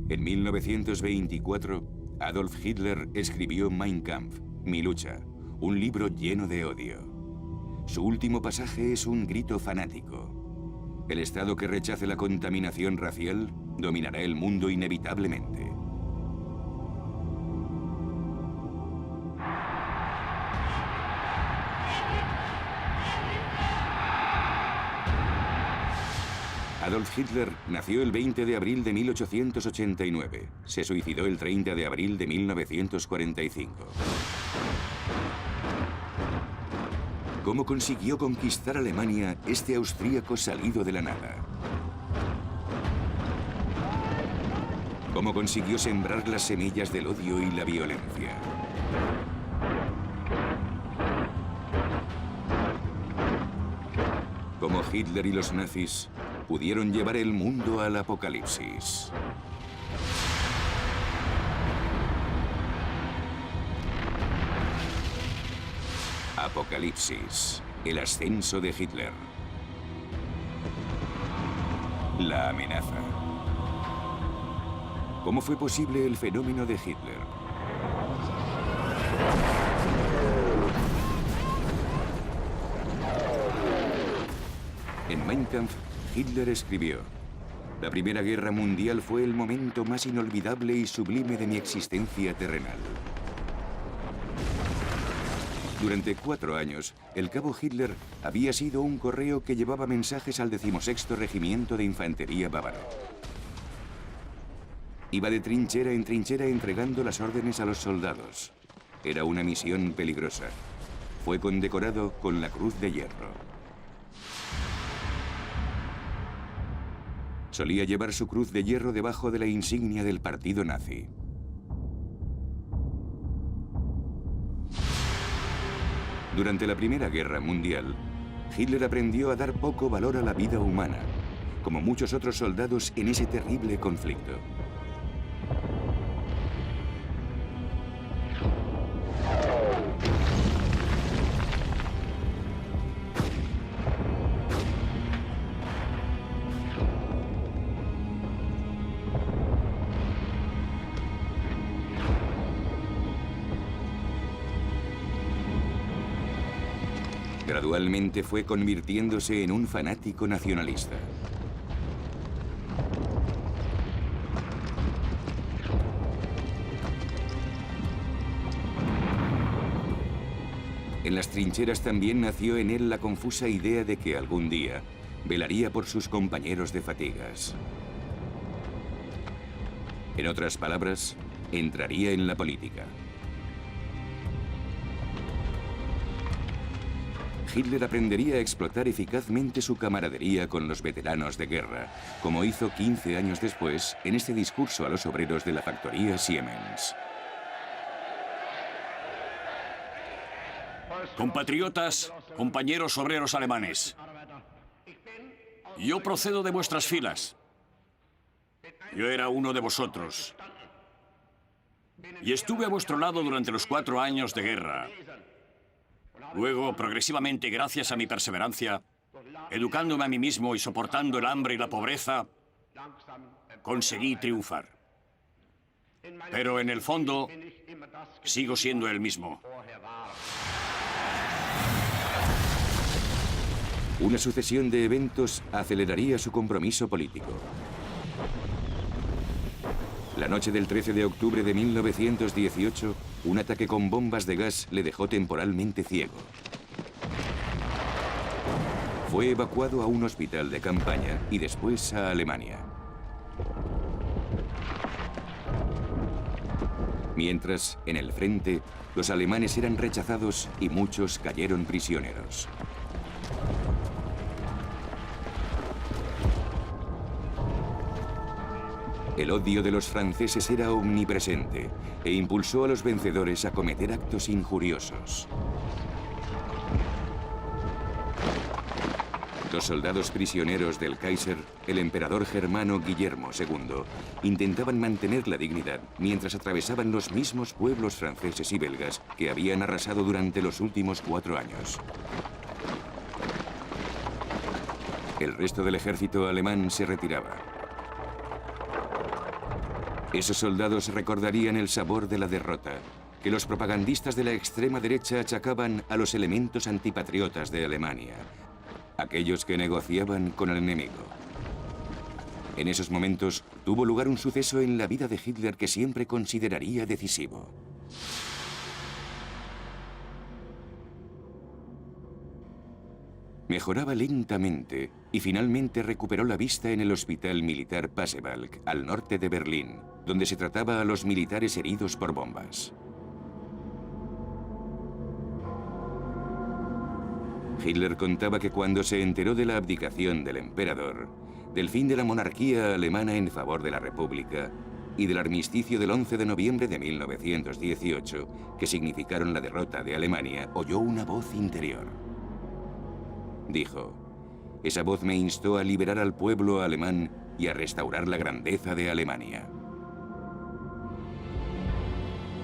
En 1924, Adolf Hitler escribió Mein Kampf, Mi lucha, un libro lleno de odio. Su último pasaje es un grito fanático. El Estado que rechace la contaminación racial dominará el mundo inevitablemente. Adolf Hitler nació el 20 de abril de 1889. Se suicidó el 30 de abril de 1945. ¿Cómo consiguió conquistar Alemania este austríaco salido de la nada? ¿Cómo consiguió sembrar las semillas del odio y la violencia? ¿Cómo Hitler y los nazis pudieron llevar el mundo al apocalipsis? Apocalipsis, el ascenso de Hitler. La amenaza. ¿Cómo fue posible el fenómeno de Hitler? En Mein Kampf, Hitler escribió: La Primera Guerra Mundial fue el momento más inolvidable y sublime de mi existencia terrenal. Durante 4 años, el cabo Hitler había sido un correo que llevaba mensajes al 16º Regimiento de Infantería Bávaro. Iba de trinchera en trinchera entregando las órdenes a los soldados. Era una misión peligrosa. Fue condecorado con la Cruz de Hierro. Solía llevar su cruz de hierro debajo de la insignia del partido nazi. Durante la Primera Guerra Mundial, Hitler aprendió a dar poco valor a la vida humana, como muchos otros soldados en ese terrible conflicto. Gradualmente fue convirtiéndose en un fanático nacionalista. En las trincheras también nació en él la confusa idea de que algún día velaría por sus compañeros de fatigas. En otras palabras, entraría en la política. Hitler aprendería a explotar eficazmente su camaradería con los veteranos de guerra, como hizo 15 años después en este discurso a los obreros de la factoría Siemens. Compatriotas, compañeros obreros alemanes, yo procedo de vuestras filas. Yo era uno de vosotros. Y estuve a vuestro lado durante los 4 años de guerra. Luego, progresivamente, gracias a mi perseverancia, educándome a mí mismo y soportando el hambre y la pobreza, conseguí triunfar. Pero en el fondo, sigo siendo el mismo. Una sucesión de eventos aceleraría su compromiso político. La noche del 13 de octubre de 1918, un ataque con bombas de gas le dejó temporalmente ciego. Fue evacuado a un hospital de campaña y después a Alemania. Mientras, en el frente, los alemanes eran rechazados y muchos cayeron prisioneros. El odio de los franceses era omnipresente e impulsó a los vencedores a cometer actos injuriosos. Los soldados prisioneros del Kaiser, el emperador germano Guillermo II, intentaban mantener la dignidad mientras atravesaban los mismos pueblos franceses y belgas que habían arrasado durante los últimos 4 años. El resto del ejército alemán se retiraba. Esos soldados recordarían el sabor de la derrota, que los propagandistas de la extrema derecha achacaban a los elementos antipatriotas de Alemania, aquellos que negociaban con el enemigo. En esos momentos tuvo lugar un suceso en la vida de Hitler que siempre consideraría decisivo. Mejoraba lentamente y finalmente recuperó la vista en el hospital militar Pasewalk, al norte de Berlín, donde se trataba a los militares heridos por bombas. Hitler contaba que cuando se enteró de la abdicación del emperador, del fin de la monarquía alemana en favor de la República y del armisticio del 11 de noviembre de 1918, que significaron la derrota de Alemania, oyó una voz interior. Dijo, esa voz me instó a liberar al pueblo alemán y a restaurar la grandeza de Alemania.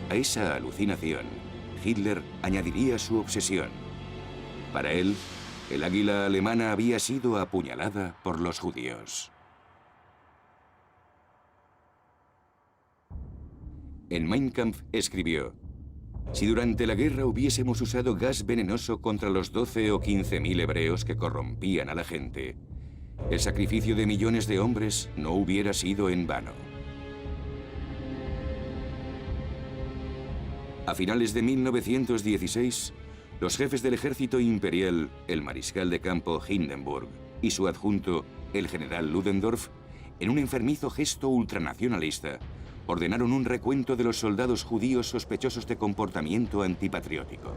A esa alucinación, Hitler añadiría su obsesión. Para él, el águila alemana había sido apuñalada por los judíos. En Mein Kampf escribió, si durante la guerra hubiésemos usado gas venenoso contra los 12 o 15.000 hebreos que corrompían a la gente, el sacrificio de millones de hombres no hubiera sido en vano. A finales de 1916, los jefes del ejército imperial, el mariscal de campo Hindenburg y su adjunto, el general Ludendorff, en un enfermizo gesto ultranacionalista, ordenaron un recuento de los soldados judíos sospechosos de comportamiento antipatriótico.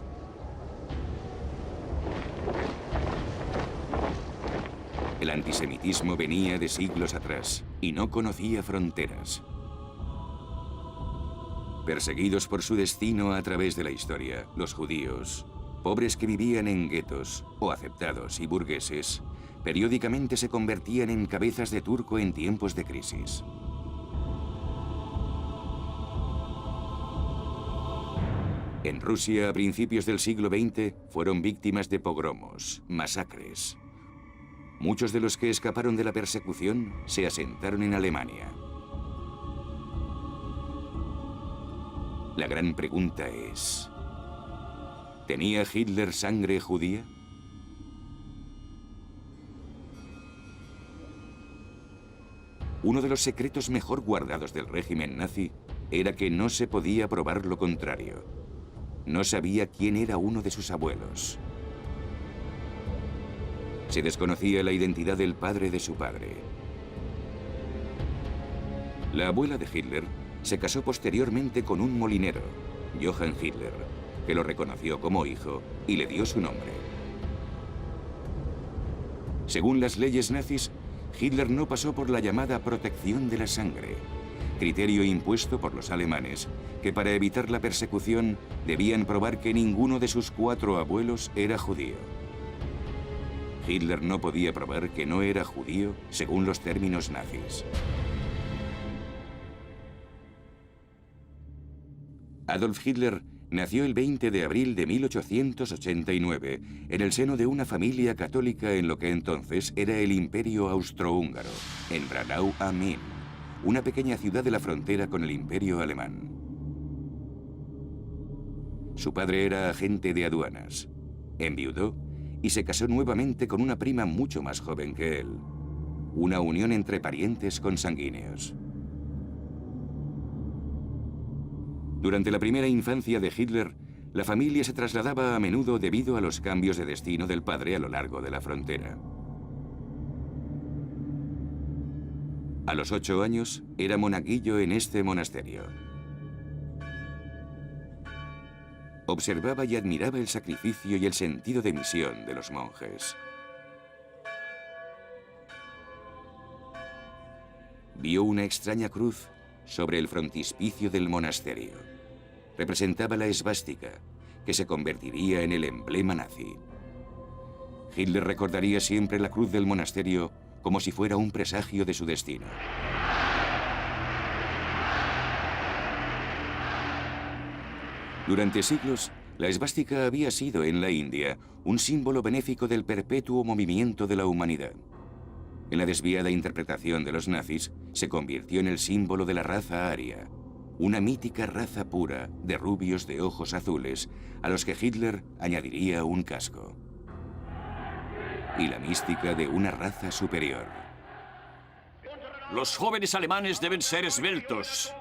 El antisemitismo venía de siglos atrás y no conocía fronteras. Perseguidos por su destino a través de la historia, los judíos, pobres que vivían en guetos o aceptados y burgueses, periódicamente se convertían en cabezas de turco en tiempos de crisis. En Rusia, a principios del siglo XX, fueron víctimas de pogromos, masacres. Muchos de los que escaparon de la persecución se asentaron en Alemania. La gran pregunta es, ¿tenía Hitler sangre judía? Uno de los secretos mejor guardados del régimen nazi era que no se podía probar lo contrario. No sabía quién era uno de sus abuelos. Se desconocía la identidad del padre de su padre. La abuela de Hitler se casó posteriormente con un molinero, Johann Hitler, que lo reconoció como hijo y le dio su nombre. Según las leyes nazis, Hitler no pasó por la llamada protección de la sangre, criterio impuesto por los alemanes, que para evitar la persecución debían probar que ninguno de sus 4 abuelos era judío. Hitler no podía probar que no era judío según los términos nazis. Adolf Hitler nació el 20 de abril de 1889 en el seno de una familia católica en lo que entonces era el Imperio Austrohúngaro, en Braunau am Inn, una pequeña ciudad de la frontera con el Imperio Alemán. Su padre era agente de aduanas. Enviudó y se casó nuevamente con una prima mucho más joven que él. Una unión entre parientes consanguíneos. Durante la primera infancia de Hitler, la familia se trasladaba a menudo debido a los cambios de destino del padre a lo largo de la frontera. A los 8 años, era monaguillo en este monasterio. Observaba y admiraba el sacrificio y el sentido de misión de los monjes. Vio una extraña cruz sobre el frontispicio del monasterio. Representaba la esvástica, que se convertiría en el emblema nazi. Hitler recordaría siempre la cruz del monasterio como si fuera un presagio de su destino. Durante siglos, la esvástica había sido en la India un símbolo benéfico del perpetuo movimiento de la humanidad. En la desviada interpretación de los nazis, se convirtió en el símbolo de la raza aria, una mítica raza pura de rubios de ojos azules a los que Hitler añadiría un casco. Y la mística de una raza superior. Los jóvenes alemanes deben ser esbeltos,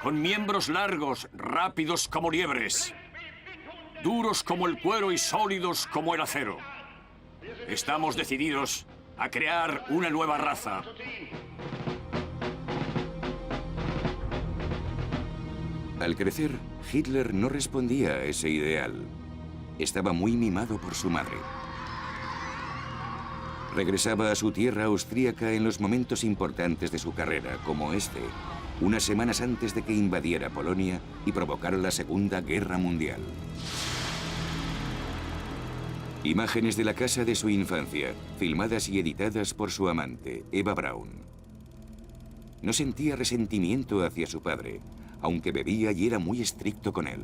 con miembros largos, rápidos como liebres, duros como el cuero y sólidos como el acero. Estamos decididos a crear una nueva raza. Al crecer, Hitler no respondía a ese ideal. Estaba muy mimado por su madre. Regresaba a su tierra austríaca en los momentos importantes de su carrera, como este, unas semanas antes de que invadiera Polonia y provocara la Segunda Guerra Mundial. Imágenes de la casa de su infancia, filmadas y editadas por su amante, Eva Braun. No sentía resentimiento hacia su padre, aunque bebía y era muy estricto con él.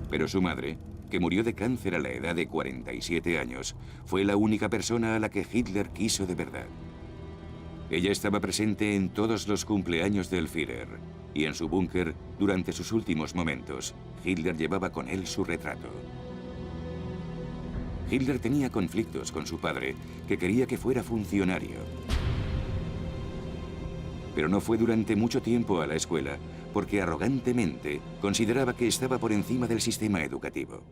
Pero su madre, que murió de cáncer a la edad de 47 años, fue la única persona a la que Hitler quiso de verdad. Ella estaba presente en todos los cumpleaños del Führer, y en su búnker, durante sus últimos momentos, Hitler llevaba con él su retrato. Hitler tenía conflictos con su padre, que quería que fuera funcionario. Pero no fue durante mucho tiempo a la escuela, porque arrogantemente consideraba que estaba por encima del sistema educativo.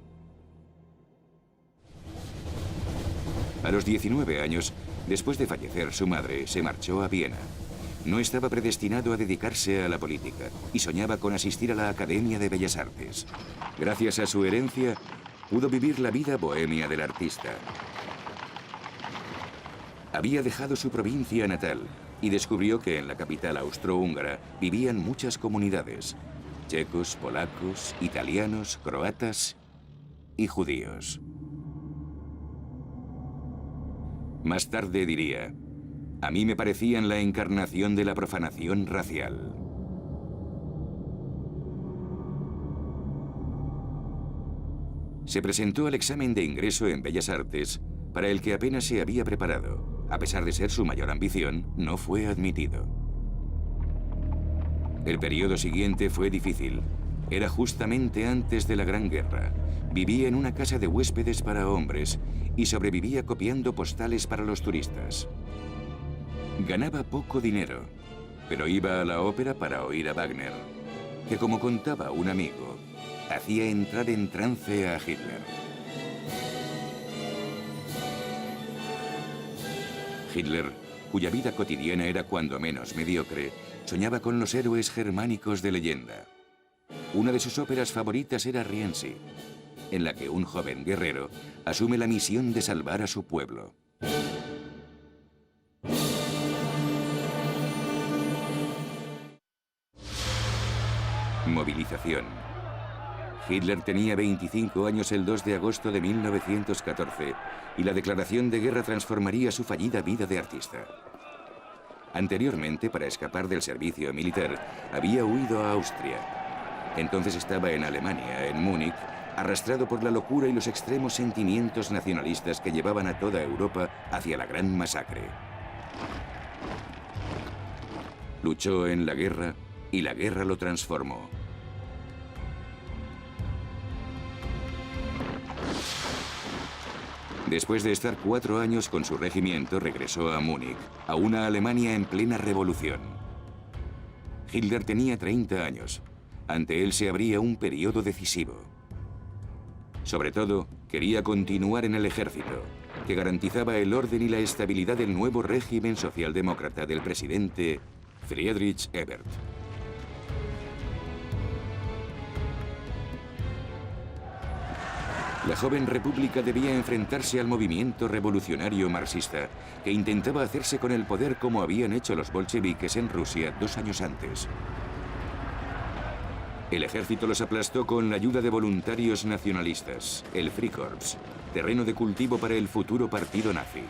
A los 19 años, después de fallecer su madre, se marchó a Viena. No estaba predestinado a dedicarse a la política y soñaba con asistir a la Academia de Bellas Artes. Gracias a su herencia, pudo vivir la vida bohemia del artista. Había dejado su provincia natal y descubrió que en la capital austrohúngara vivían muchas comunidades: checos, polacos, italianos, croatas y judíos. Más tarde diría: a mí me parecían la encarnación de la profanación racial. Se presentó al examen de ingreso en Bellas Artes, para el que apenas se había preparado. A pesar de ser su mayor ambición, no fue admitido. El periodo siguiente fue difícil. Era justamente antes de la Gran Guerra. Vivía en una casa de huéspedes para hombres y sobrevivía copiando postales para los turistas. Ganaba poco dinero, pero iba a la ópera para oír a Wagner, que, como contaba un amigo, hacía entrar en trance a Hitler. Hitler, cuya vida cotidiana era cuando menos mediocre, soñaba con los héroes germánicos de leyenda. Una de sus óperas favoritas era Rienzi, en la que un joven guerrero asume la misión de salvar a su pueblo. Movilización. Hitler tenía 25 años el 2 de agosto de 1914 y la declaración de guerra transformaría su fallida vida de artista. Anteriormente, para escapar del servicio militar, había huido a Austria. Entonces estaba en Alemania, en Múnich, arrastrado por la locura y los extremos sentimientos nacionalistas que llevaban a toda Europa hacia la gran masacre. Luchó en la guerra y la guerra lo transformó. Después de estar 4 años con su regimiento, regresó a Múnich, a una Alemania en plena revolución. Hitler tenía 30 años. Ante él se abría un periodo decisivo. Sobre todo, quería continuar en el ejército, que garantizaba el orden y la estabilidad del nuevo régimen socialdemócrata del presidente Friedrich Ebert. La joven república debía enfrentarse al movimiento revolucionario marxista, que intentaba hacerse con el poder como habían hecho los bolcheviques en Rusia 2 años antes. El ejército los aplastó con la ayuda de voluntarios nacionalistas, el Freikorps, terreno de cultivo para el futuro partido nazi.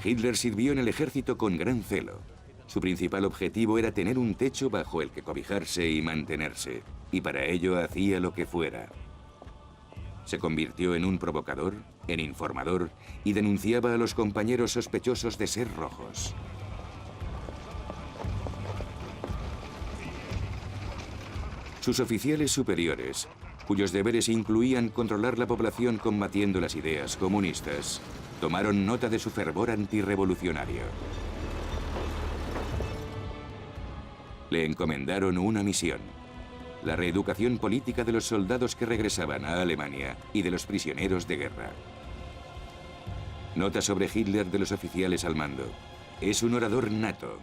Hitler sirvió en el ejército con gran celo. Su principal objetivo era tener un techo bajo el que cobijarse y mantenerse, y para ello hacía lo que fuera. Se convirtió en un provocador, en informador y denunciaba a los compañeros sospechosos de ser rojos. Sus oficiales superiores, cuyos deberes incluían controlar la población combatiendo las ideas comunistas, tomaron nota de su fervor antirrevolucionario. Le encomendaron una misión: la reeducación política de los soldados que regresaban a Alemania y de los prisioneros de guerra. Nota sobre Hitler de los oficiales al mando: es un orador nato.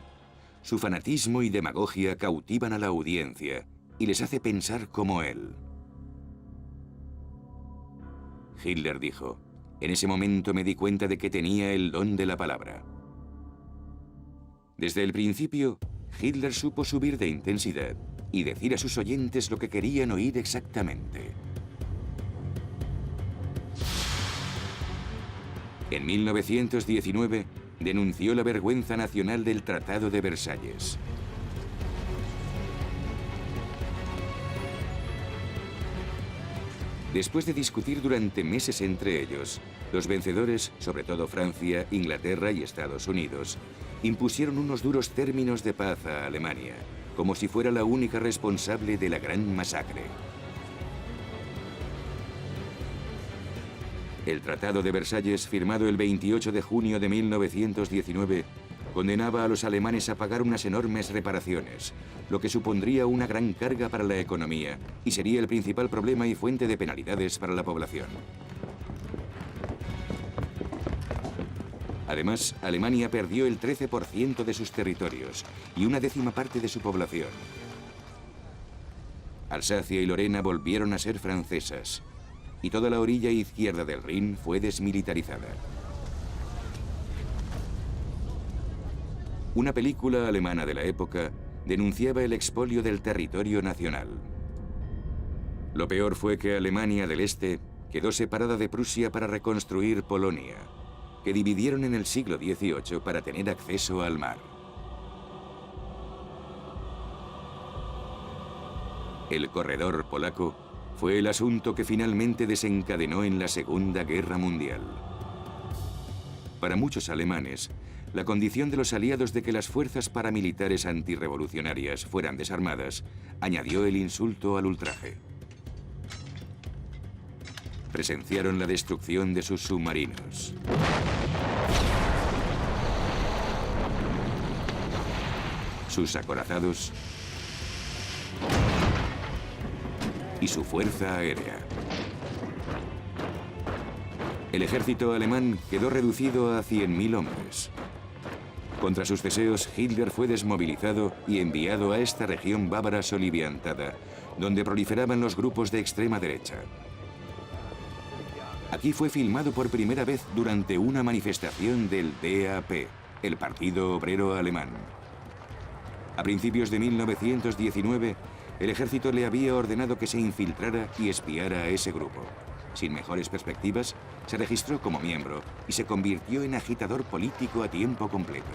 Su fanatismo y demagogia cautivan a la audiencia y les hace pensar como él. Hitler dijo: en ese momento me di cuenta de que tenía el don de la palabra. Desde el principio, Hitler supo subir de intensidad y decir a sus oyentes lo que querían oír exactamente. En 1919, denunció la vergüenza nacional del Tratado de Versalles. Después de discutir durante meses entre ellos, los vencedores, sobre todo Francia, Inglaterra y Estados Unidos, impusieron unos duros términos de paz a Alemania, como si fuera la única responsable de la gran masacre. El Tratado de Versalles, firmado el 28 de junio de 1919, condenaba a los alemanes a pagar unas enormes reparaciones, lo que supondría una gran carga para la economía y sería el principal problema y fuente de penalidades para la población. Además, Alemania perdió el 13% de sus territorios y una décima parte de su población. Alsacia y Lorena volvieron a ser francesas y toda la orilla izquierda del Rin fue desmilitarizada. Una película alemana de la época denunciaba el expolio del territorio nacional. Lo peor fue que Alemania del Este quedó separada de Prusia para reconstruir Polonia, que dividieron en el siglo XVIII para tener acceso al mar. El corredor polaco fue el asunto que finalmente desencadenó en la Segunda Guerra Mundial. Para muchos alemanes, la condición de los aliados de que las fuerzas paramilitares antirrevolucionarias fueran desarmadas añadió el insulto al ultraje. Presenciaron la destrucción de sus submarinos. Sus acorazados y su fuerza aérea. El ejército alemán quedó reducido a 100.000 hombres. Contra sus deseos, Hitler fue desmovilizado y enviado a esta región bávara soliviantada, donde proliferaban los grupos de extrema derecha. Aquí fue filmado por primera vez durante una manifestación del DAP, el Partido Obrero Alemán. A principios de 1919, el ejército le había ordenado que se infiltrara y espiara a ese grupo. Sin mejores perspectivas, se registró como miembro y se convirtió en agitador político a tiempo completo.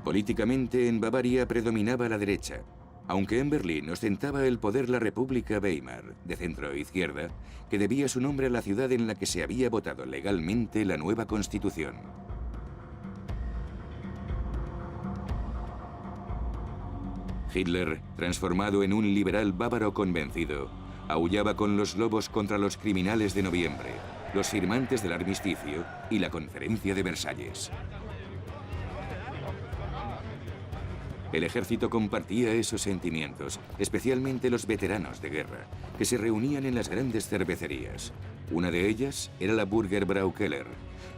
Políticamente, en Bavaria predominaba la derecha, aunque en Berlín ostentaba el poder la República Weimar, de centro-izquierda, que debía su nombre a la ciudad en la que se había votado legalmente la nueva Constitución. Hitler, transformado en un liberal bávaro convencido, aullaba con los lobos contra los criminales de noviembre, los firmantes del armisticio y la Conferencia de Versalles. El ejército compartía esos sentimientos, especialmente los veteranos de guerra, que se reunían en las grandes cervecerías. Una de ellas era la Burgerbrau Keller,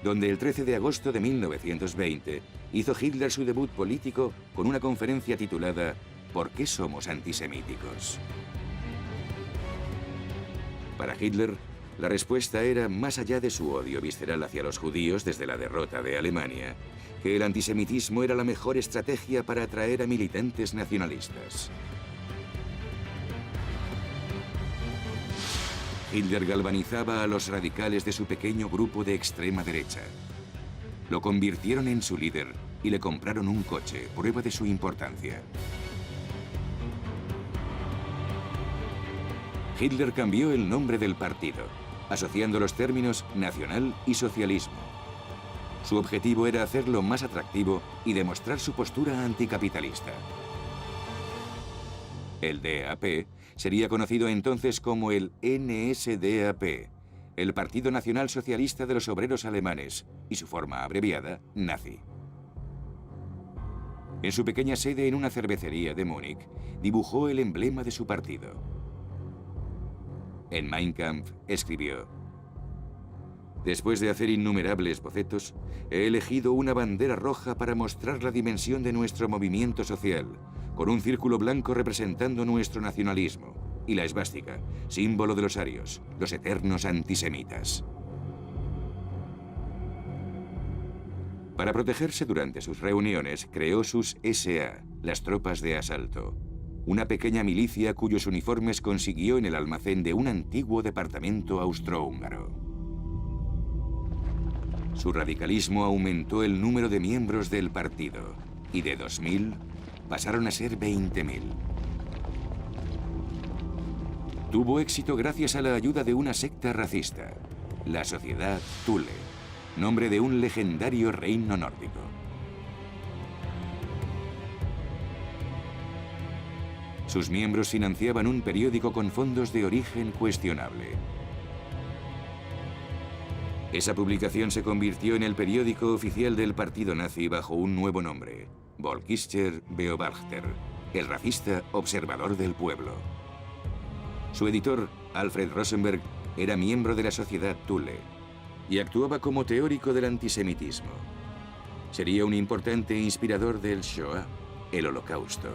donde el 13 de agosto de 1920 hizo Hitler su debut político con una conferencia titulada ¿Por qué somos antisemíticos? Para Hitler, la respuesta era, más allá de su odio visceral hacia los judíos desde la derrota de Alemania, que el antisemitismo era la mejor estrategia para atraer a militantes nacionalistas. Hitler galvanizaba a los radicales de su pequeño grupo de extrema derecha. Lo convirtieron en su líder y le compraron un coche, prueba de su importancia. Hitler cambió el nombre del partido, asociando los términos nacional y socialismo. Su objetivo era hacerlo más atractivo y demostrar su postura anticapitalista. El DAP sería conocido entonces como el NSDAP, el Partido Nacional Socialista de los Obreros Alemanes, y su forma abreviada, nazi. En su pequeña sede en una cervecería de Múnich, dibujó el emblema de su partido. En Mein Kampf escribió: después de hacer innumerables bocetos, he elegido una bandera roja para mostrar la dimensión de nuestro movimiento social, con un círculo blanco representando nuestro nacionalismo, y la esvástica, símbolo de los arios, los eternos antisemitas. Para protegerse durante sus reuniones, creó sus SA, las tropas de asalto, una pequeña milicia cuyos uniformes consiguió en el almacén de un antiguo departamento austrohúngaro. Su radicalismo aumentó el número de miembros del partido, y de 2.000 pasaron a ser 20.000. Tuvo éxito gracias a la ayuda de una secta racista, la Sociedad Thule, nombre de un legendario reino nórdico. Sus miembros financiaban un periódico con fondos de origen cuestionable. Esa publicación se convirtió en el periódico oficial del partido nazi bajo un nuevo nombre, Volkischer Beobachter, el racista observador del pueblo. Su editor, Alfred Rosenberg, era miembro de la Sociedad Thule y actuaba como teórico del antisemitismo. Sería un importante inspirador del Shoah, el Holocausto.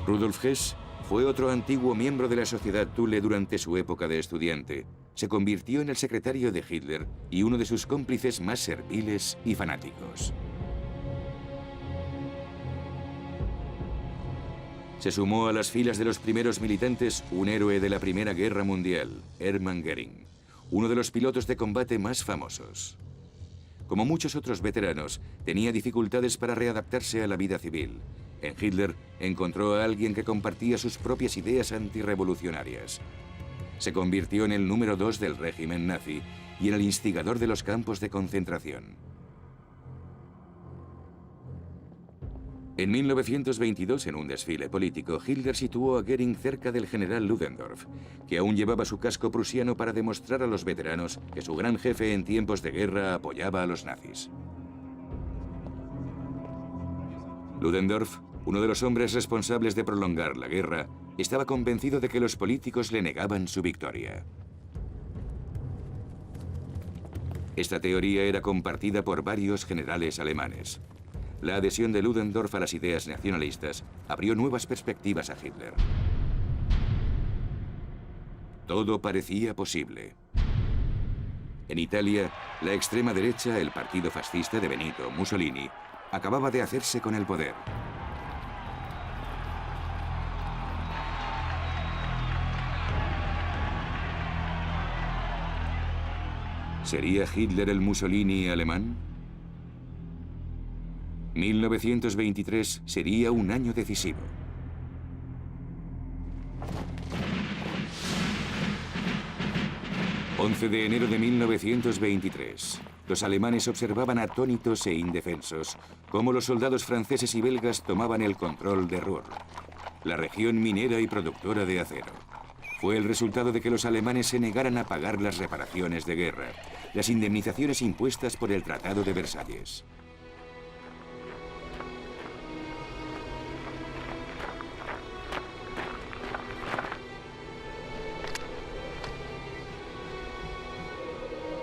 Rudolf Hess fue otro antiguo miembro de la Sociedad Thule durante su época de estudiante. Se convirtió en el secretario de Hitler y uno de sus cómplices más serviles y fanáticos. Se sumó a las filas de los primeros militantes un héroe de la Primera Guerra Mundial, Hermann Göring, uno de los pilotos de combate más famosos. Como muchos otros veteranos, tenía dificultades para readaptarse a la vida civil. En Hitler encontró a alguien que compartía sus propias ideas antirrevolucionarias. Se convirtió en el número 2 del régimen nazi y en el instigador de los campos de concentración. En 1922, en un desfile político, Hitler situó a Göring cerca del general Ludendorff, que aún llevaba su casco prusiano para demostrar a los veteranos que su gran jefe en tiempos de guerra apoyaba a los nazis. Ludendorff, uno de los hombres responsables de prolongar la guerra, estaba convencido de que los políticos le negaban su victoria. Esta teoría era compartida por varios generales alemanes. La adhesión de Ludendorff a las ideas nacionalistas abrió nuevas perspectivas a Hitler. Todo parecía posible. En Italia, la extrema derecha, el partido fascista de Benito Mussolini, acababa de hacerse con el poder. ¿Sería Hitler el Mussolini alemán? 1923 sería un año decisivo. ...11 de enero de 1923... los alemanes observaban atónitos e indefensos... cómo los soldados franceses y belgas tomaban el control de Ruhr... la región minera y productora de acero. Fue el resultado de que los alemanes se negaran a pagar las reparaciones de guerra... las indemnizaciones impuestas por el Tratado de Versalles.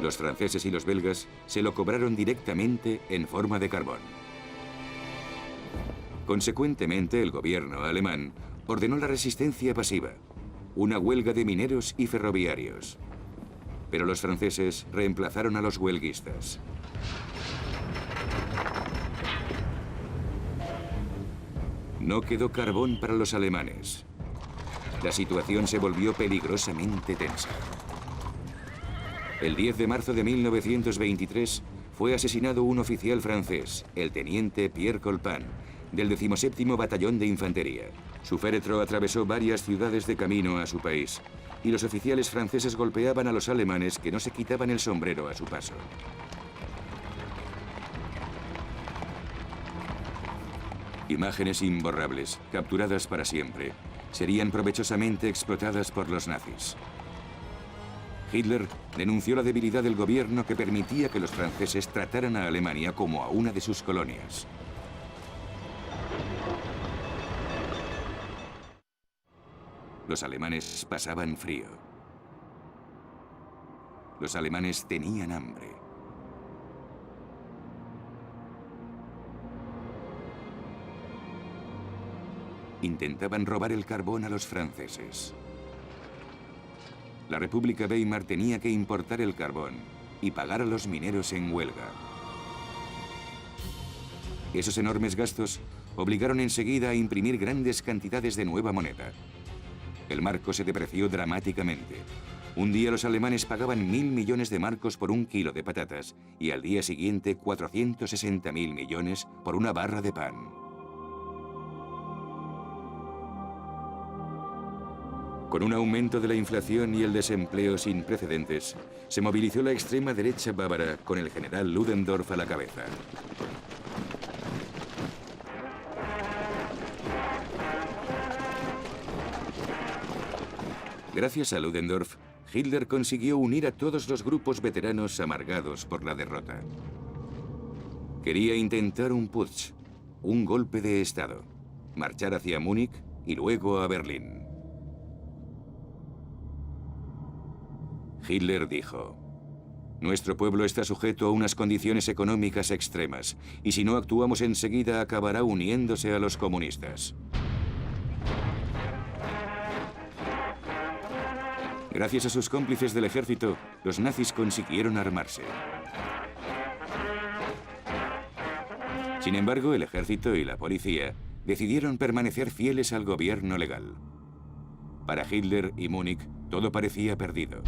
Los franceses y los belgas se lo cobraron directamente en forma de carbón. Consecuentemente, el gobierno alemán ordenó la resistencia pasiva, una huelga de mineros y ferroviarios. Pero los franceses reemplazaron a los huelguistas. No quedó carbón para los alemanes. La situación se volvió peligrosamente tensa. El 10 de marzo de 1923 fue asesinado un oficial francés, el teniente Pierre Colpan, del 17º Batallón de Infantería. Su féretro atravesó varias ciudades de camino a su país, y los oficiales franceses golpeaban a los alemanes que no se quitaban el sombrero a su paso. Imágenes imborrables, capturadas para siempre, serían provechosamente explotadas por los nazis. Hitler denunció la debilidad del gobierno que permitía que los franceses trataran a Alemania como a una de sus colonias. Los alemanes pasaban frío. Los alemanes tenían hambre. Intentaban robar el carbón a los franceses. La República Weimar tenía que importar el carbón y pagar a los mineros en huelga. Esos enormes gastos obligaron enseguida a imprimir grandes cantidades de nueva moneda. El marco se depreció dramáticamente. Un día los alemanes pagaban 1.000 millones de marcos por un kilo de patatas y al día siguiente 460.000 millones por una barra de pan. Con un aumento de la inflación y el desempleo sin precedentes, se movilizó la extrema derecha bávara con el general Ludendorff a la cabeza. Gracias a Ludendorff, Hitler consiguió unir a todos los grupos veteranos amargados por la derrota. Quería intentar un putsch, un golpe de Estado, marchar hacia Múnich y luego a Berlín. Hitler dijo: nuestro pueblo está sujeto a unas condiciones económicas extremas, y si no actuamos enseguida acabará uniéndose a los comunistas. Gracias a sus cómplices del ejército, los nazis consiguieron armarse. Sin embargo, el ejército y la policía decidieron permanecer fieles al gobierno legal. Para Hitler y Múnich, todo parecía perdido.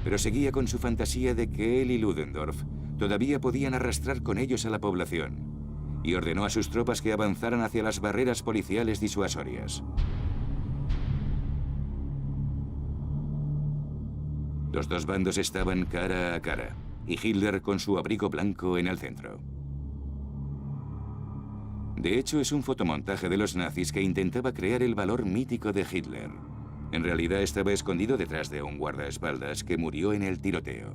Pero seguía con su fantasía de que él y Ludendorff todavía podían arrastrar con ellos a la población, y ordenó a sus tropas que avanzaran hacia las barreras policiales disuasorias. Los dos bandos estaban cara a cara, y Hitler con su abrigo blanco en el centro. De hecho, es un fotomontaje de los nazis que intentaba crear el valor mítico de Hitler. En realidad estaba escondido detrás de un guardaespaldas que murió en el tiroteo.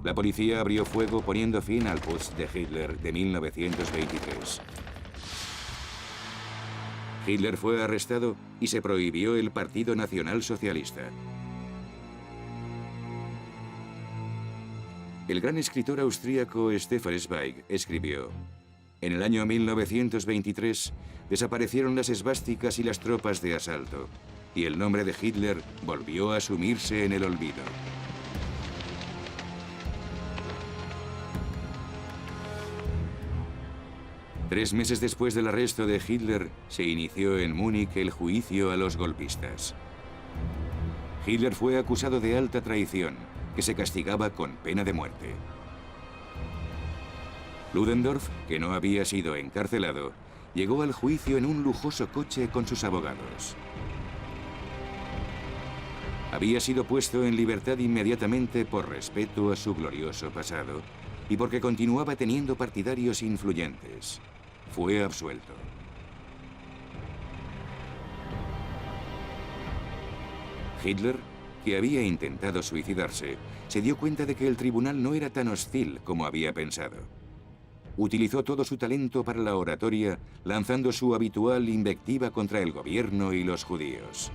La policía abrió fuego poniendo fin al putsch de Hitler de 1923. Hitler fue arrestado y se prohibió el Partido Nacional Socialista. El gran escritor austríaco Stefan Zweig escribió: en el año 1923 desaparecieron las esvásticas y las tropas de asalto, y el nombre de Hitler volvió a sumirse en el olvido. Tres meses después del arresto de Hitler, se inició en Múnich el juicio a los golpistas. Hitler fue acusado de alta traición, que se castigaba con pena de muerte. Ludendorff, que no había sido encarcelado, llegó al juicio en un lujoso coche con sus abogados. Había sido puesto en libertad inmediatamente por respeto a su glorioso pasado y porque continuaba teniendo partidarios influyentes. Fue absuelto. Hitler, que había intentado suicidarse, se dio cuenta de que el tribunal no era tan hostil como había pensado. Utilizó todo su talento para la oratoria, lanzando su habitual invectiva contra el gobierno y los judíos.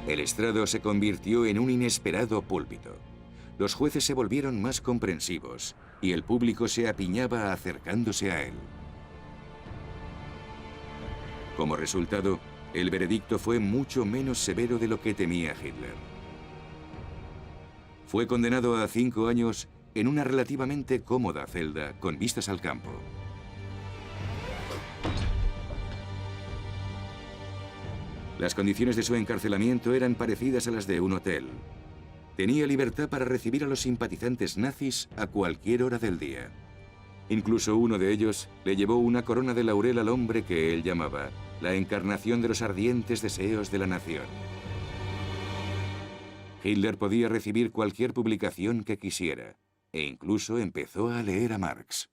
El estrado se convirtió en un inesperado púlpito. Los jueces se volvieron más comprensivos y el público se apiñaba acercándose a él. Como resultado, el veredicto fue mucho menos severo de lo que temía Hitler. Fue condenado a 5 años en una relativamente cómoda celda con vistas al campo. Las condiciones de su encarcelamiento eran parecidas a las de un hotel. Tenía libertad para recibir a los simpatizantes nazis a cualquier hora del día. Incluso uno de ellos le llevó una corona de laurel al hombre que él llamaba la encarnación de los ardientes deseos de la nación. Hitler podía recibir cualquier publicación que quisiera, e incluso empezó a leer a Marx.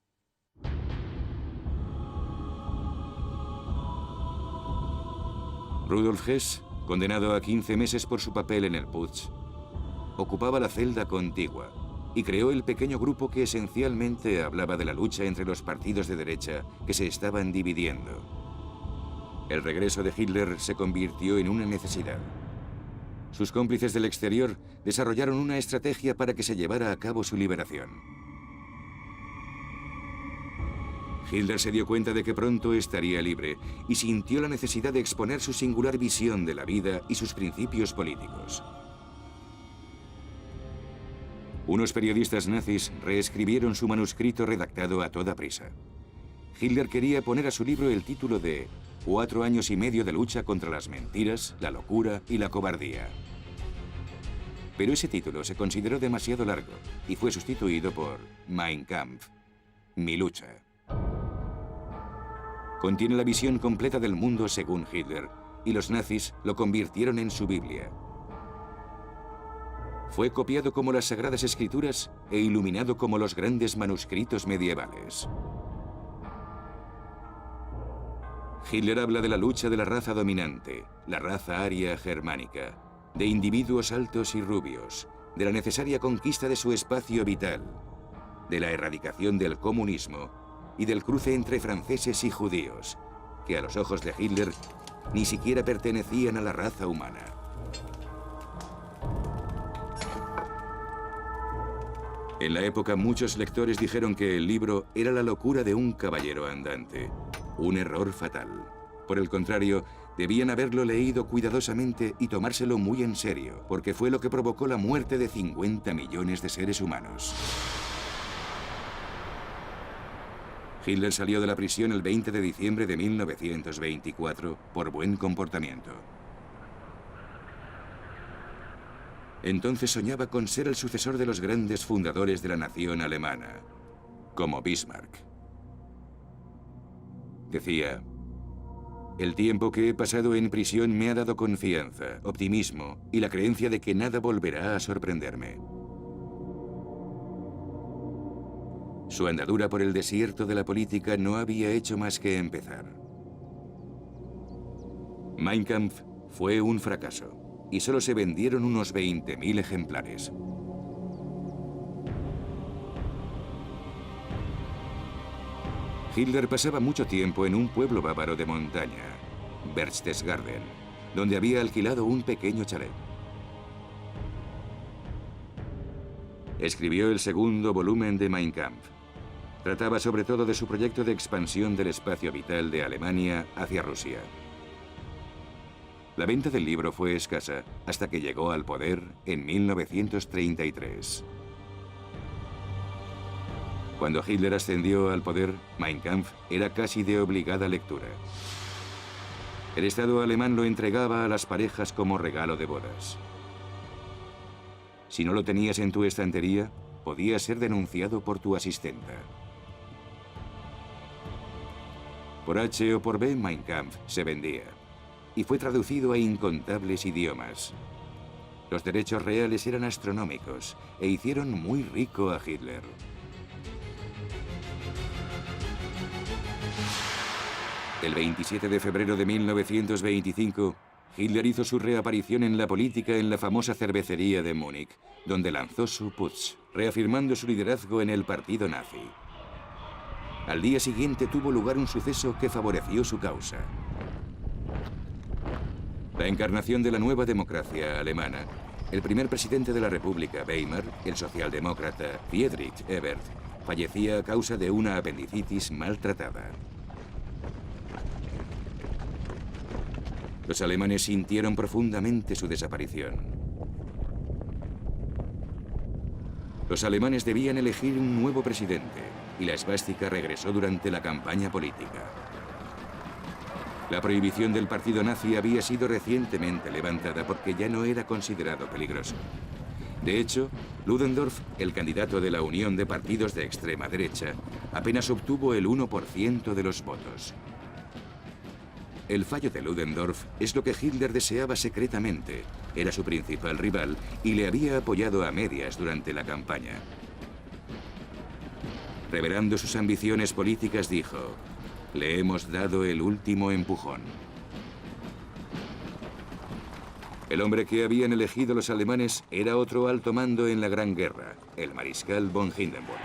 Rudolf Hess, condenado a 15 meses por su papel en el Putsch, ocupaba la celda contigua y creó el pequeño grupo que esencialmente hablaba de la lucha entre los partidos de derecha que se estaban dividiendo. El regreso de Hitler se convirtió en una necesidad. Sus cómplices del exterior desarrollaron una estrategia para que se llevara a cabo su liberación. Hitler se dio cuenta de que pronto estaría libre y sintió la necesidad de exponer su singular visión de la vida y sus principios políticos. Unos periodistas nazis reescribieron su manuscrito redactado a toda prisa. Hitler quería poner a su libro el título de 4 años y medio de lucha contra las mentiras, la locura y la cobardía. Pero ese título se consideró demasiado largo y fue sustituido por Mein Kampf, mi lucha. Contiene la visión completa del mundo según Hitler, y los nazis lo convirtieron en su Biblia. Fue copiado como las Sagradas Escrituras e iluminado como los grandes manuscritos medievales. Hitler habla de la lucha de la raza dominante, la raza aria germánica, de individuos altos y rubios, de la necesaria conquista de su espacio vital, de la erradicación del comunismo y del cruce entre franceses y judíos, que a los ojos de Hitler ni siquiera pertenecían a la raza humana. En la época, muchos lectores dijeron que el libro era la locura de un caballero andante, un error fatal. Por el contrario, debían haberlo leído cuidadosamente y tomárselo muy en serio, porque fue lo que provocó la muerte de 50 millones de seres humanos. Hitler salió de la prisión el 20 de diciembre de 1924 por buen comportamiento. Entonces soñaba con ser el sucesor de los grandes fundadores de la nación alemana, como Bismarck. Decía: el tiempo que he pasado en prisión me ha dado confianza, optimismo y la creencia de que nada volverá a sorprenderme. Su andadura por el desierto de la política no había hecho más que empezar. Mein Kampf fue un fracaso y solo se vendieron unos 20.000 ejemplares. Hitler pasaba mucho tiempo en un pueblo bávaro de montaña, Berchtesgaden, donde había alquilado un pequeño chalet. Escribió el segundo volumen de Mein Kampf. Trataba sobre todo de su proyecto de expansión del espacio vital de Alemania hacia Rusia. La venta del libro fue escasa hasta que llegó al poder en 1933. Cuando Hitler ascendió al poder, Mein Kampf era casi de obligada lectura. El Estado alemán lo entregaba a las parejas como regalo de bodas. Si no lo tenías en tu estantería, podías ser denunciado por tu asistenta. Por H o por B, Mein Kampf se vendía y fue traducido a incontables idiomas. Los derechos reales eran astronómicos e hicieron muy rico a Hitler. El 27 de febrero de 1925, Hitler hizo su reaparición en la política en la famosa cervecería de Múnich, donde lanzó su putsch, reafirmando su liderazgo en el partido nazi. Al día siguiente tuvo lugar un suceso que favoreció su causa. La encarnación de la nueva democracia alemana, el primer presidente de la República, Weimar, el socialdemócrata Friedrich Ebert, fallecía a causa de una apendicitis maltratada. Los alemanes sintieron profundamente su desaparición. Los alemanes debían elegir un nuevo presidente y la esvástica regresó durante la campaña política. La prohibición del partido nazi había sido recientemente levantada porque ya no era considerado peligroso. De hecho, Ludendorff, el candidato de la Unión de Partidos de Extrema Derecha, apenas obtuvo el 1% de los votos. El fallo de Ludendorff es lo que Hitler deseaba secretamente. Era su principal rival y le había apoyado a medias durante la campaña. Revelando sus ambiciones políticas, dijo: "Le hemos dado el último empujón". El hombre que habían elegido los alemanes era otro alto mando en la Gran Guerra, el mariscal von Hindenburg.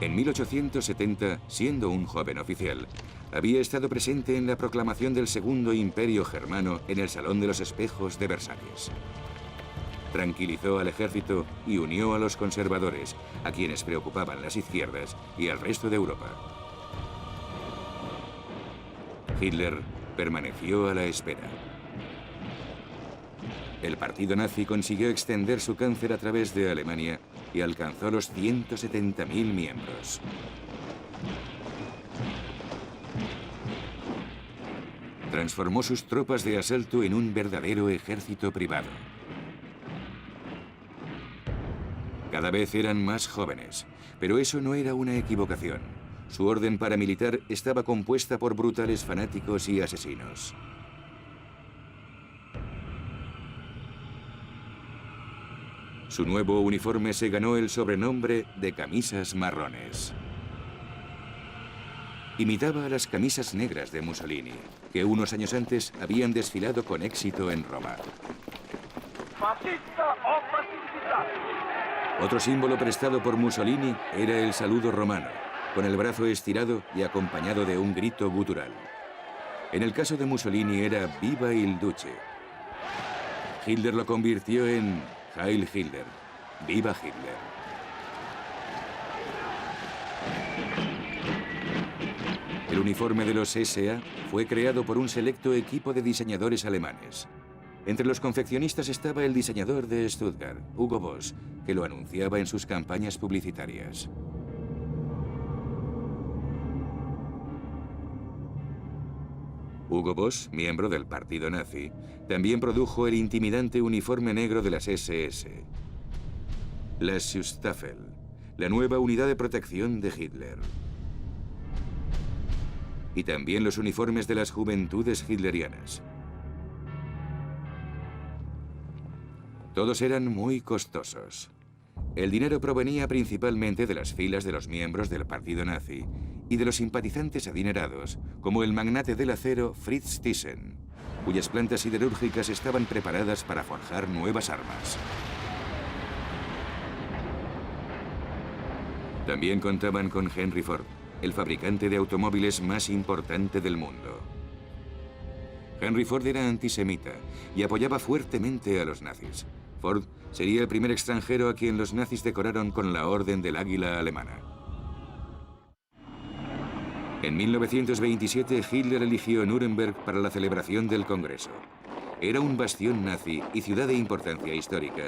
En 1870, siendo un joven oficial, había estado presente en la proclamación del Segundo Imperio Germano en el Salón de los Espejos de Versalles. Tranquilizó al ejército y unió a los conservadores, a quienes preocupaban las izquierdas, y al resto de Europa. Hitler permaneció a la espera. El partido nazi consiguió extender su cáncer a través de Alemania y alcanzó los 170.000 miembros. Transformó sus tropas de asalto en un verdadero ejército privado. Cada vez eran más jóvenes, pero eso no era una equivocación. Su orden paramilitar estaba compuesta por brutales fanáticos y asesinos. Su nuevo uniforme se ganó el sobrenombre de camisas marrones. Imitaba a las camisas negras de Mussolini, que unos años antes habían desfilado con éxito en Roma. Otro símbolo prestado por Mussolini era el saludo romano, con el brazo estirado y acompañado de un grito gutural. En el caso de Mussolini era Viva il Duce. Hitler lo convirtió en Heil Hitler, ¡viva Hitler! El uniforme de los SA fue creado por un selecto equipo de diseñadores alemanes. Entre los confeccionistas estaba el diseñador de Stuttgart, Hugo Boss, que lo anunciaba en sus campañas publicitarias. Hugo Boss, miembro del partido nazi, también produjo el intimidante uniforme negro de las SS, la Schutzstaffel, la nueva unidad de protección de Hitler. Y también los uniformes de las juventudes hitlerianas. Todos eran muy costosos. El dinero provenía principalmente de las filas de los miembros del partido nazi y de los simpatizantes adinerados, como el magnate del acero Fritz Thyssen, cuyas plantas siderúrgicas estaban preparadas para forjar nuevas armas. También contaban con Henry Ford, el fabricante de automóviles más importante del mundo. Henry Ford era antisemita y apoyaba fuertemente a los nazis. Ford sería el primer extranjero a quien los nazis decoraron con la Orden del Águila alemana. En 1927, Hitler eligió Nuremberg para la celebración del Congreso. Era un bastión nazi y ciudad de importancia histórica,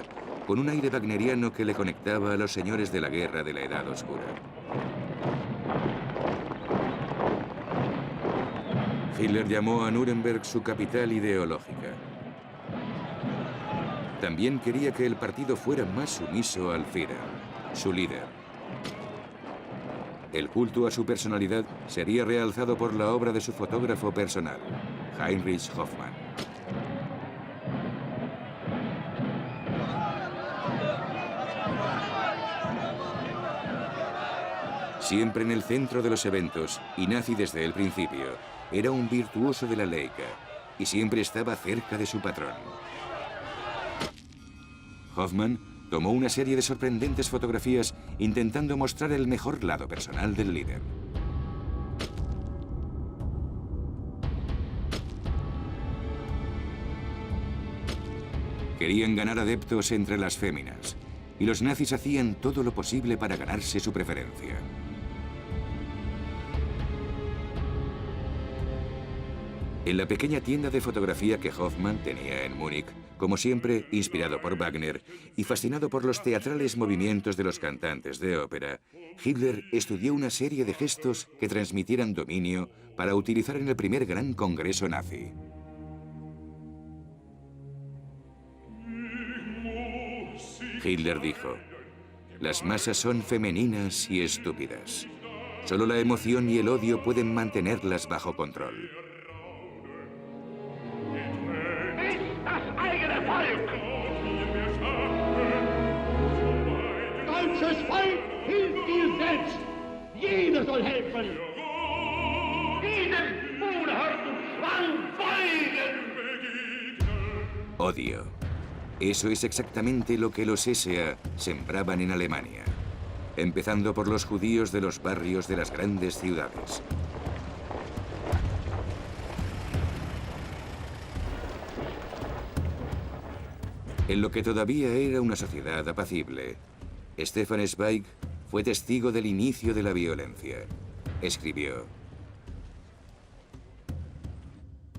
con un aire wagneriano que le conectaba a los señores de la guerra de la Edad Oscura. Hitler llamó a Nuremberg su capital ideológica. También quería que el partido fuera más sumiso al Führer, su líder. El culto a su personalidad sería realzado por la obra de su fotógrafo personal, Heinrich Hoffmann. Siempre en el centro de los eventos, y nazi desde el principio, era un virtuoso de la Leica, y siempre estaba cerca de su patrón. Hoffmann tomó una serie de sorprendentes fotografías intentando mostrar el mejor lado personal del líder. Querían ganar adeptos entre las féminas, y los nazis hacían todo lo posible para ganarse su preferencia. En la pequeña tienda de fotografía que Hoffmann tenía en Múnich, Como siempre, inspirado por Wagner y fascinado por los teatrales movimientos de los cantantes de ópera, Hitler estudió una serie de gestos que transmitieran dominio para utilizar en el primer gran congreso nazi. Hitler dijo: "Las masas son femeninas y estúpidas. Solo la emoción y el odio pueden mantenerlas bajo control". Deutsches Volk hilft dir selbst. Jeder soll helfen. Diesem unerhörten Zwang beugen. Odio. Eso es exactamente lo que los SA sembraban en Alemania, empezando por los judíos de los barrios de las grandes ciudades. En lo que todavía era una sociedad apacible, Stefan Zweig fue testigo del inicio de la violencia. Escribió: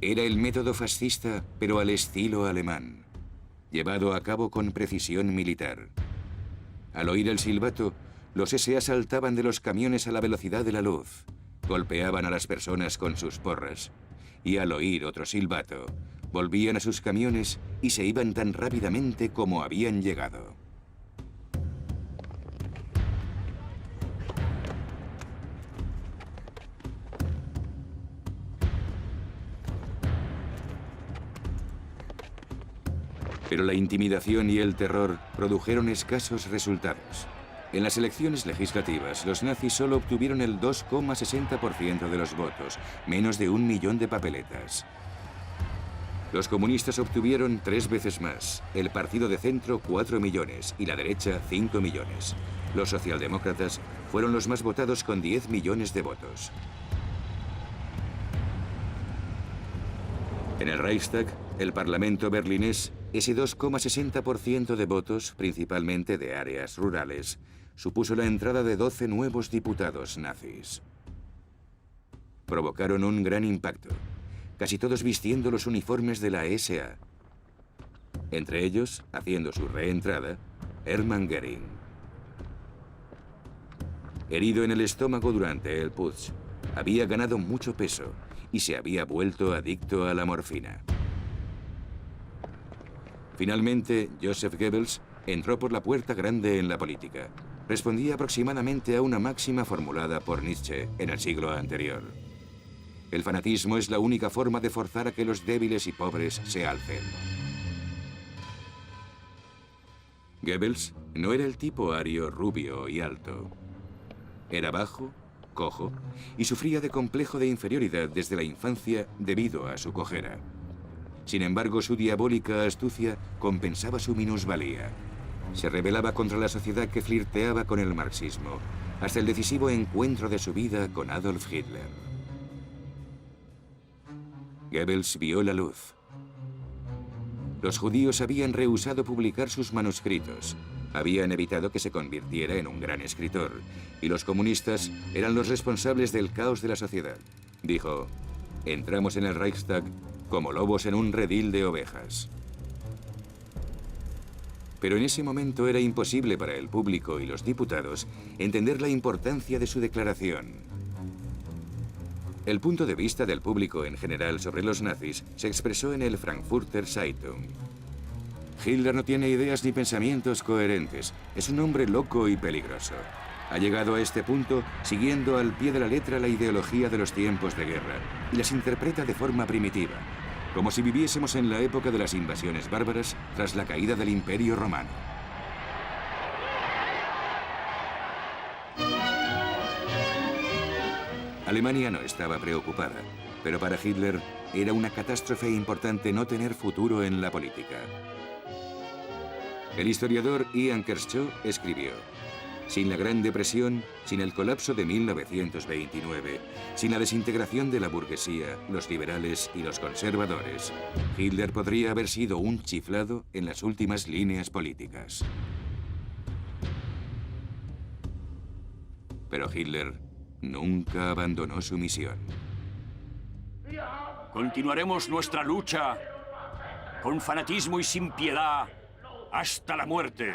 "Era el método fascista, pero al estilo alemán, llevado a cabo con precisión militar. Al oír el silbato, los SA saltaban de los camiones a la velocidad de la luz, golpeaban a las personas con sus porras, y al oír otro silbato, volvían a sus camiones y se iban tan rápidamente como habían llegado". Pero la intimidación y el terror produjeron escasos resultados. En las elecciones legislativas, los nazis solo obtuvieron el 2,60% de los votos, menos de 1 millón de papeletas. Los comunistas obtuvieron 3 veces más, el partido de centro 4 millones y la derecha 5 millones. Los socialdemócratas fueron los más votados con 10 millones de votos. En el Reichstag, el Parlamento berlinés, ese 2,60% de votos, principalmente de áreas rurales, supuso la entrada de 12 nuevos diputados nazis. Provocaron un gran impacto, casi todos vistiendo los uniformes de la SA. Entre ellos, haciendo su reentrada, Hermann Göring. Herido en el estómago durante el putsch, había ganado mucho peso y se había vuelto adicto a la morfina. Finalmente, Joseph Goebbels entró por la puerta grande en la política. Respondía aproximadamente a una máxima formulada por Nietzsche en el siglo anterior: "El fanatismo es la única forma de forzar a que los débiles y pobres se alcen". Goebbels no era el tipo ario, rubio y alto. Era bajo, cojo y sufría de complejo de inferioridad desde la infancia debido a su cojera. Sin embargo, su diabólica astucia compensaba su minusvalía. Se rebelaba contra la sociedad que flirteaba con el marxismo, hasta el decisivo encuentro de su vida con Adolf Hitler. Goebbels vio la luz. Los judíos habían rehusado publicar sus manuscritos, habían evitado que se convirtiera en un gran escritor, y los comunistas eran los responsables del caos de la sociedad. Dijo: "Entramos en el Reichstag como lobos en un redil de ovejas". Pero en ese momento era imposible para el público y los diputados entender la importancia de su declaración. El punto de vista del público en general sobre los nazis se expresó en el Frankfurter Zeitung. "Hitler no tiene ideas ni pensamientos coherentes. Es un hombre loco y peligroso. Ha llegado a este punto siguiendo al pie de la letra la ideología de los tiempos de guerra y las interpreta de forma primitiva, como si viviésemos en la época de las invasiones bárbaras tras la caída del Imperio Romano". Alemania no estaba preocupada, pero para Hitler era una catástrofe importante no tener futuro en la política. El historiador Ian Kershaw escribió: "Sin la Gran Depresión, sin el colapso de 1929, sin la desintegración de la burguesía, los liberales y los conservadores, Hitler podría haber sido un chiflado en las últimas líneas políticas". Pero Hitler nunca abandonó su misión. Continuaremos nuestra lucha con fanatismo y sin piedad hasta la muerte.